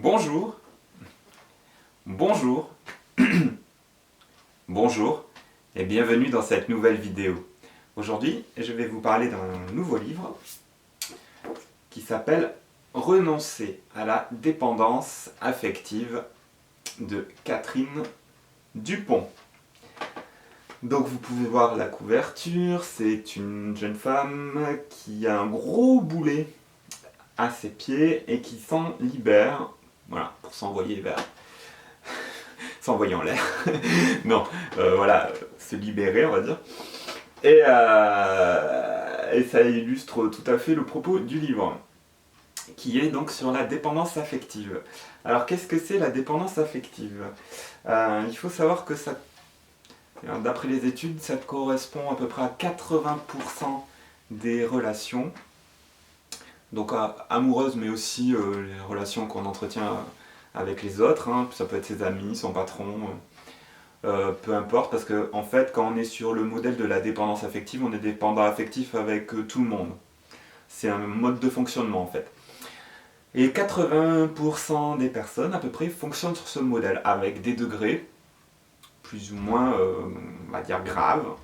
Bonjour, bonjour, bonjour et bienvenue dans cette nouvelle vidéo. Aujourd'hui, je vais vous parler d'un nouveau livre qui s'appelle Renoncer à la dépendance affective de Catherine Dupont. Donc vous pouvez voir la couverture, c'est une jeune femme qui a un gros boulet à ses pieds et qui s'en libère, voilà, pour s'envoyer s'envoyer en l'air, non, voilà, se libérer on va dire, et ça illustre tout à fait le propos du livre, qui est donc sur la dépendance affective. Alors qu'est-ce que c'est la dépendance affective? Il faut savoir que ça, d'après les études, ça correspond à peu près à 80% des relations, donc amoureuses, mais aussi les relations qu'on entretient avec les autres, hein. Ça peut être ses amis, son patron, peu importe, parce que en fait, quand on est sur le modèle de la dépendance affective, on est dépendant affectif avec tout le monde. C'est un mode de fonctionnement en fait. Et 80% des personnes à peu près fonctionnent sur ce modèle, avec des degrés plus ou moins, on va dire, graves,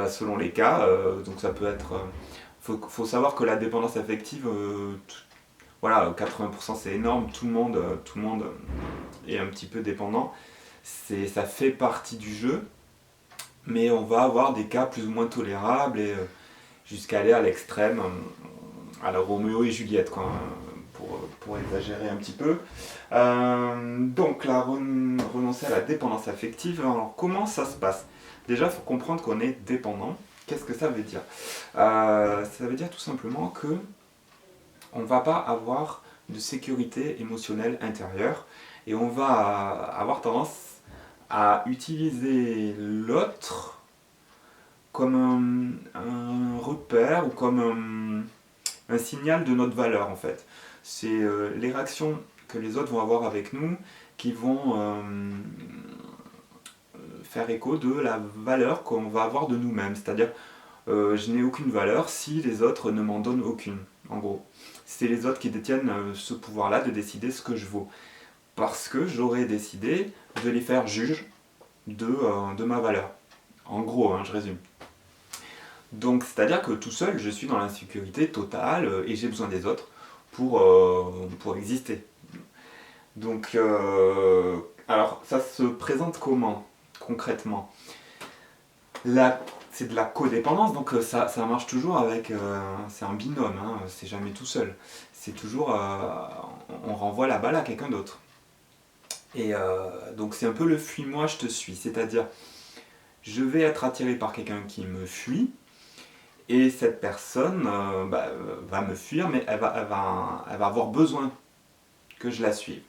selon les cas. Donc ça peut être... faut savoir que la dépendance affective, voilà, 80% c'est énorme, tout le monde est un petit peu dépendant. Ça fait partie du jeu, mais on va avoir des cas plus ou moins tolérables et jusqu'à aller à l'extrême, à la Roméo et Juliette, quoi, pour exagérer un petit peu. Donc renoncer à la dépendance affective, alors comment ça se passe? Déjà, il faut comprendre qu'on est dépendant. Qu'est-ce que ça veut dire? Ça veut dire tout simplement que on ne va pas avoir de sécurité émotionnelle intérieure et on va avoir tendance à utiliser l'autre comme un repère ou comme un signal de notre valeur en fait. C'est les réactions que les autres vont avoir avec nous qui vont faire écho de la valeur qu'on va avoir de nous-mêmes. C'est-à-dire, je n'ai aucune valeur si les autres ne m'en donnent aucune, en gros. C'est les autres qui détiennent ce pouvoir-là de décider ce que je vaux. Parce que j'aurais décidé de les faire juges de ma valeur. En gros, hein, je résume. Donc, c'est-à-dire que tout seul, je suis dans l'insécurité totale et j'ai besoin des autres pour exister. Donc, alors, ça se présente comment, concrètement? C'est de la codépendance, donc ça marche toujours avec... c'est un binôme, hein, c'est jamais tout seul. C'est toujours... on renvoie la balle à quelqu'un d'autre. Et donc c'est un peu le fuis-moi, je te suis. C'est-à-dire, je vais être attiré par quelqu'un qui me fuit, et cette personne va me fuir, mais elle va avoir besoin que je la suive.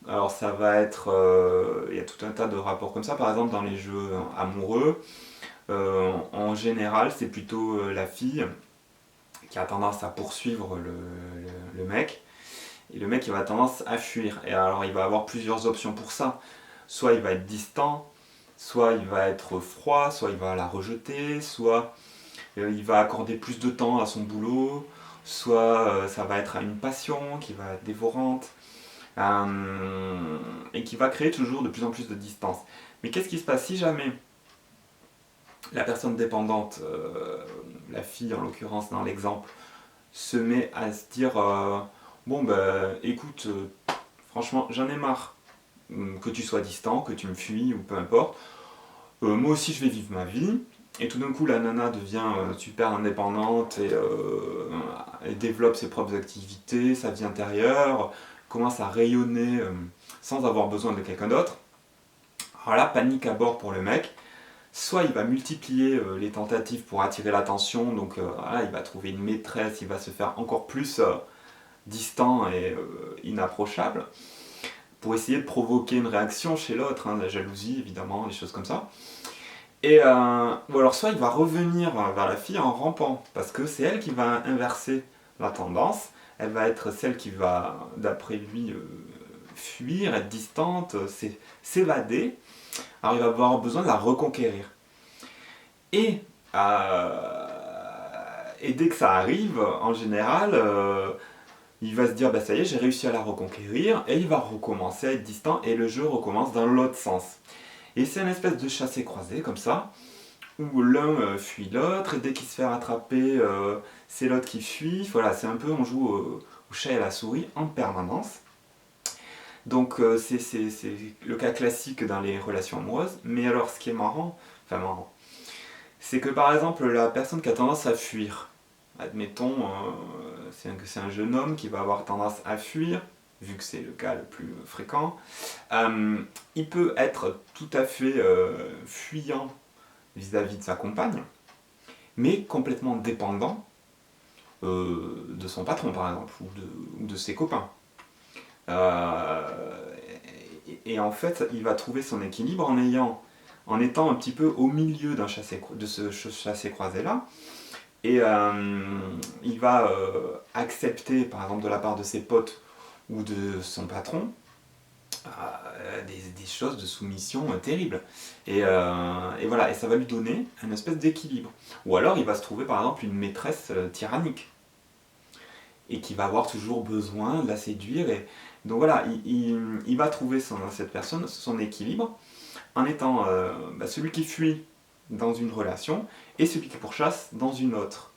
Alors ça va être... il y a tout un tas de rapports comme ça, par exemple dans les jeux amoureux, en général c'est plutôt la fille qui a tendance à poursuivre le mec, et le mec il va avoir tendance à fuir. Et alors il va avoir plusieurs options pour ça. Soit il va être distant, soit il va être froid, soit il va la rejeter, soit il va accorder plus de temps à son boulot, soit ça va être une passion qui va être dévorante, et qui va créer toujours de plus en plus de distance. Mais qu'est-ce qui se passe si jamais la personne dépendante, la fille en l'occurrence dans l'exemple, se met à se dire bon ben écoute, franchement j'en ai marre que tu sois distant, que tu me fuis ou peu importe, moi aussi je vais vivre ma vie. Et tout d'un coup la nana devient super indépendante et développe ses propres activités, sa vie intérieure, commence à rayonner sans avoir besoin de quelqu'un d'autre. Alors là, panique à bord pour le mec. Soit il va multiplier les tentatives pour attirer l'attention, donc voilà, il va trouver une maîtresse, il va se faire encore plus distant et inapprochable, pour essayer de provoquer une réaction chez l'autre, hein, la jalousie évidemment, des choses comme ça. Et ou alors soit il va revenir vers la fille en rampant, parce que c'est elle qui va inverser la tendance, elle va être celle qui va, d'après lui, fuir, être distante, s'évader. Alors il va avoir besoin de la reconquérir. Et, et dès que ça arrive, en général, il va se dire, bah ça y est, j'ai réussi à la reconquérir, et il va recommencer à être distant, et le jeu recommence dans l'autre sens. Et c'est une espèce de chassé-croisé, comme ça, où l'un fuit l'autre, et dès qu'il se fait rattraper, c'est l'autre qui fuit. Voilà, c'est un peu, on joue au chat et à la souris en permanence. Donc c'est le cas classique dans les relations amoureuses. Mais alors ce qui est marrant, c'est que par exemple la personne qui a tendance à fuir, admettons, c'est un jeune homme qui va avoir tendance à fuir, vu que c'est le cas le plus fréquent, il peut être tout à fait fuyant vis-à-vis de sa compagne, mais complètement dépendant de son patron par exemple, ou de ses copains. Et en fait, il va trouver son équilibre en étant un petit peu au milieu de ce chassé-croisé-là. Et il va accepter, par exemple, de la part de ses potes ou de son patron, des choses de soumission terribles. Et voilà, et ça va lui donner une espèce d'équilibre. Ou alors, il va se trouver, par exemple, une maîtresse tyrannique. Et qui va avoir toujours besoin de la séduire. Et donc voilà, il va trouver cette personne, son équilibre, en étant celui qui fuit dans une relation et celui qui pourchasse dans une autre.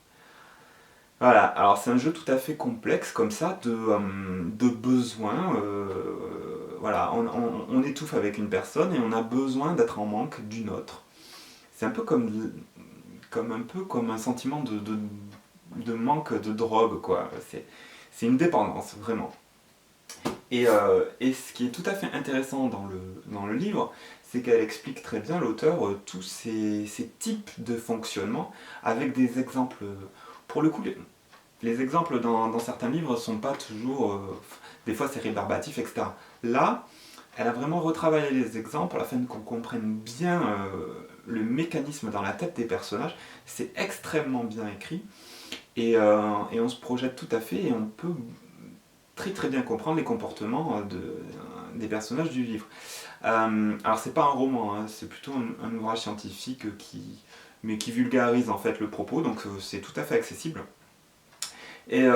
Voilà, alors c'est un jeu tout à fait complexe comme ça, de besoins. Voilà, on étouffe avec une personne et on a besoin d'être en manque d'une autre. C'est un peu comme un sentiment de manque de drogue, quoi. C'est une dépendance, vraiment. Et ce qui est tout à fait intéressant dans le livre, c'est qu'elle explique très bien, l'auteur, tous ces types de fonctionnement avec des exemples. Pour le coup, les exemples dans certains livres ne sont pas toujours. Des fois, c'est rébarbatif, etc. Là, elle a vraiment retravaillé les exemples afin qu'on comprenne bien le mécanisme dans la tête des personnages. C'est extrêmement bien écrit et on se projette tout à fait et on peut très très bien comprendre les comportements des personnages du livre. Alors c'est pas un roman, hein, c'est plutôt un ouvrage scientifique mais qui vulgarise en fait le propos, donc c'est tout à fait accessible. Et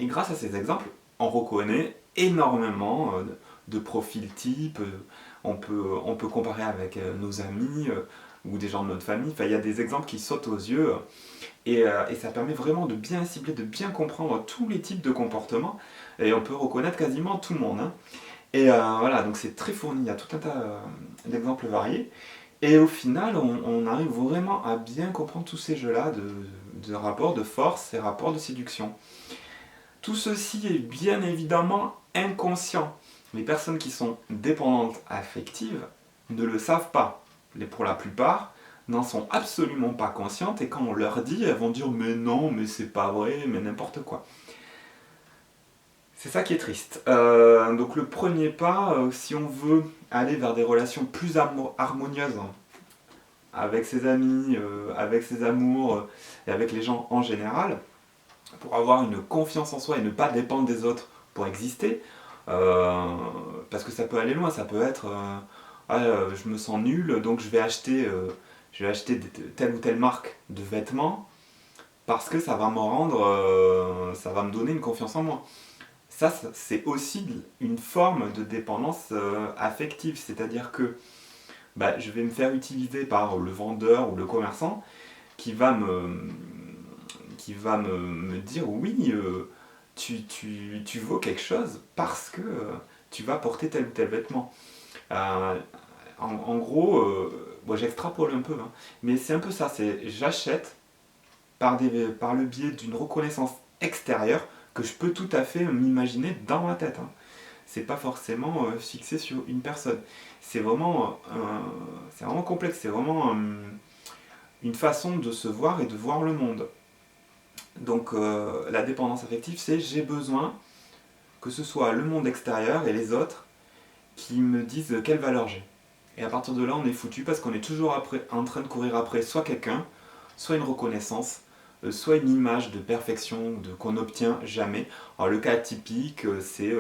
grâce à ces exemples, on reconnaît énormément de profils types. On peut comparer avec nos amis ou des gens de notre famille. Enfin, il y a des exemples qui sautent aux yeux et ça permet vraiment de bien cibler, de bien comprendre tous les types de comportements et on peut reconnaître quasiment tout le monde. Hein. Et voilà, donc c'est très fourni, il y a tout un tas d'exemples variés. Et au final, on arrive vraiment à bien comprendre tous ces jeux-là de rapports de force et rapports de séduction. Tout ceci est bien évidemment inconscient. Les personnes qui sont dépendantes affectives ne le savent pas. Pour la plupart, n'en sont absolument pas conscientes et quand on leur dit, elles vont dire mais non, mais c'est pas vrai, mais n'importe quoi. C'est ça qui est triste. Donc le premier pas, si on veut aller vers des relations plus harmonieuses avec ses amis, avec ses amours et avec les gens en général, pour avoir une confiance en soi et ne pas dépendre des autres pour exister, parce que ça peut aller loin, ça peut être je me sens nul donc je vais acheter telle ou telle marque de vêtements parce que ça va me rendre, ça va me donner une confiance en moi. Ça, c'est aussi une forme de dépendance affective, c'est-à-dire que je vais me faire utiliser par le vendeur ou le commerçant qui va me dire oui, tu vaux quelque chose parce que tu vas porter tel ou tel vêtement. En gros, j'extrapole un peu, hein, mais c'est un peu ça, c'est j'achète par le biais d'une reconnaissance extérieure que je peux tout à fait m'imaginer dans ma tête. Hein. C'est pas forcément fixé sur une personne. C'est vraiment complexe, c'est vraiment une façon de se voir et de voir le monde. Donc la dépendance affective, c'est j'ai besoin que ce soit le monde extérieur et les autres qui me disent quelle valeur j'ai. Et à partir de là, on est foutu parce qu'on est toujours en train de courir après soit quelqu'un, soit une reconnaissance, soit une image de perfection qu'on n'obtient jamais. Alors le cas typique, c'est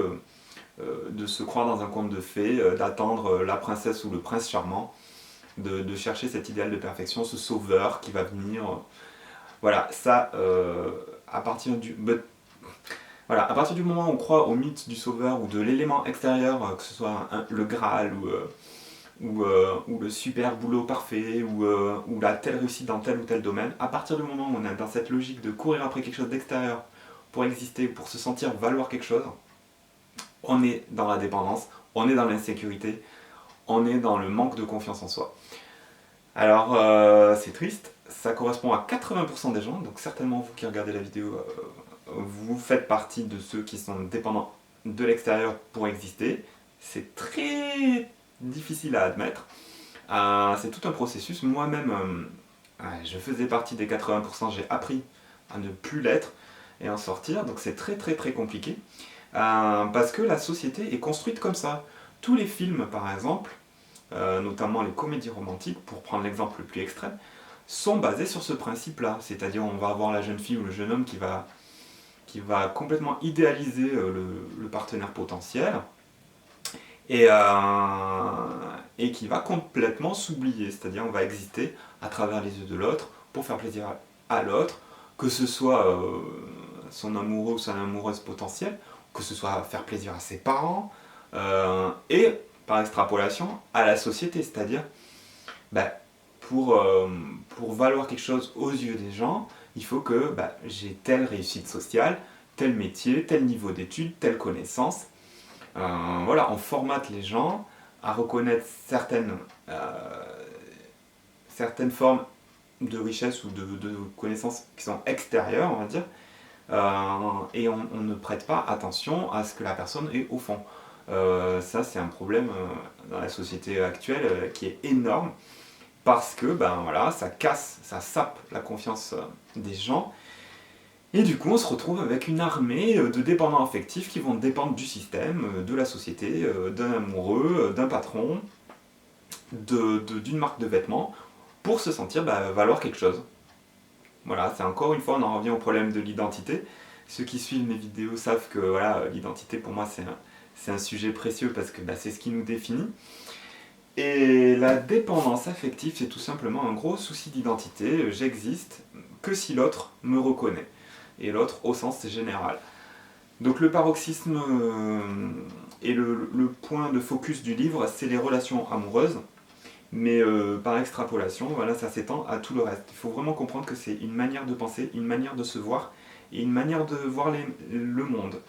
de se croire dans un conte de fées, d'attendre la princesse ou le prince charmant, de chercher cet idéal de perfection, ce sauveur qui va venir. Voilà, ça, à partir du... Voilà, à partir du moment où on croit au mythe du sauveur ou de l'élément extérieur, que ce soit le Graal ou le super boulot parfait ou la telle réussite dans tel ou tel domaine, à partir du moment où on est dans cette logique de courir après quelque chose d'extérieur pour exister, pour se sentir valoir quelque chose, on est dans la dépendance, on est dans l'insécurité, on est dans le manque de confiance en soi. Alors, c'est triste, ça correspond à 80% des gens, donc certainement vous qui regardez la vidéo, vous faites partie de ceux qui sont dépendants de l'extérieur pour exister. C'est très difficile à admettre. C'est tout un processus. Moi-même, je faisais partie des 80%, j'ai appris à ne plus l'être et en sortir, donc c'est très très très compliqué. Parce que la société est construite comme ça. Tous les films, par exemple, notamment les comédies romantiques, pour prendre l'exemple le plus extrême, sont basés sur ce principe-là. C'est-à-dire on va avoir la jeune fille ou le jeune homme qui va complètement idéaliser le partenaire potentiel et qui va complètement s'oublier. C'est-à-dire on va exister à travers les yeux de l'autre pour faire plaisir à l'autre, que ce soit son amoureux ou son amoureuse potentielle, que ce soit faire plaisir à ses parents, et par extrapolation à la société, c'est-à-dire bah, pour valoir quelque chose aux yeux des gens, il faut que j'ai telle réussite sociale, tel métier, tel niveau d'études, telle connaissance. Voilà, on formate les gens à reconnaître certaines formes de richesse ou de connaissances qui sont extérieures, on va dire, et on ne prête pas attention à ce que la personne est au fond. Ça, c'est un problème dans la société actuelle qui est énorme parce que voilà, ça casse, ça sape la confiance des gens. Et du coup, on se retrouve avec une armée de dépendants affectifs qui vont dépendre du système, de la société, d'un amoureux, d'un patron, d'une marque de vêtements, pour se sentir valoir quelque chose. Voilà, c'est encore une fois, on en revient au problème de l'identité. Ceux qui suivent mes vidéos savent que voilà, l'identité pour moi c'est un sujet précieux parce que c'est ce qui nous définit. Et la dépendance affective, c'est tout simplement un gros souci d'identité. J'existe que si l'autre me reconnaît. Et l'autre au sens général. Donc le paroxysme et le point de focus du livre, c'est les relations amoureuses. Mais par extrapolation, voilà, ça s'étend à tout le reste. Il faut vraiment comprendre que c'est une manière de penser, une manière de se voir et une manière de voir le monde.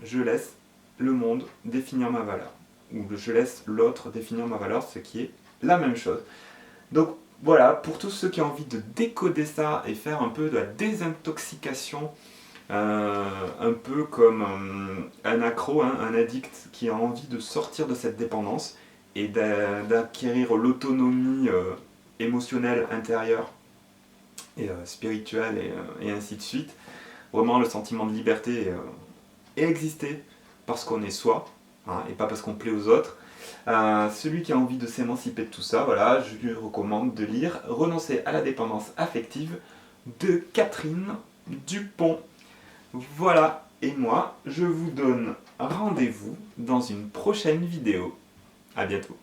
Je laisse le monde définir ma valeur. Ou je laisse l'autre définir ma valeur, ce qui est la même chose. Donc voilà, pour tous ceux qui ont envie de décoder ça et faire un peu de la désintoxication, un peu comme un accro, hein, un addict qui a envie de sortir de cette dépendance et d'acquérir l'autonomie émotionnelle intérieure et spirituelle et ainsi de suite, vraiment le sentiment de liberté et exister parce qu'on est soi, hein, et pas parce qu'on plaît aux autres. Celui qui a envie de s'émanciper de tout ça, voilà, je lui recommande de lire Renoncer à la dépendance affective de Catherine Dupont. Voilà, et moi, je vous donne rendez-vous dans une prochaine vidéo. À bientôt.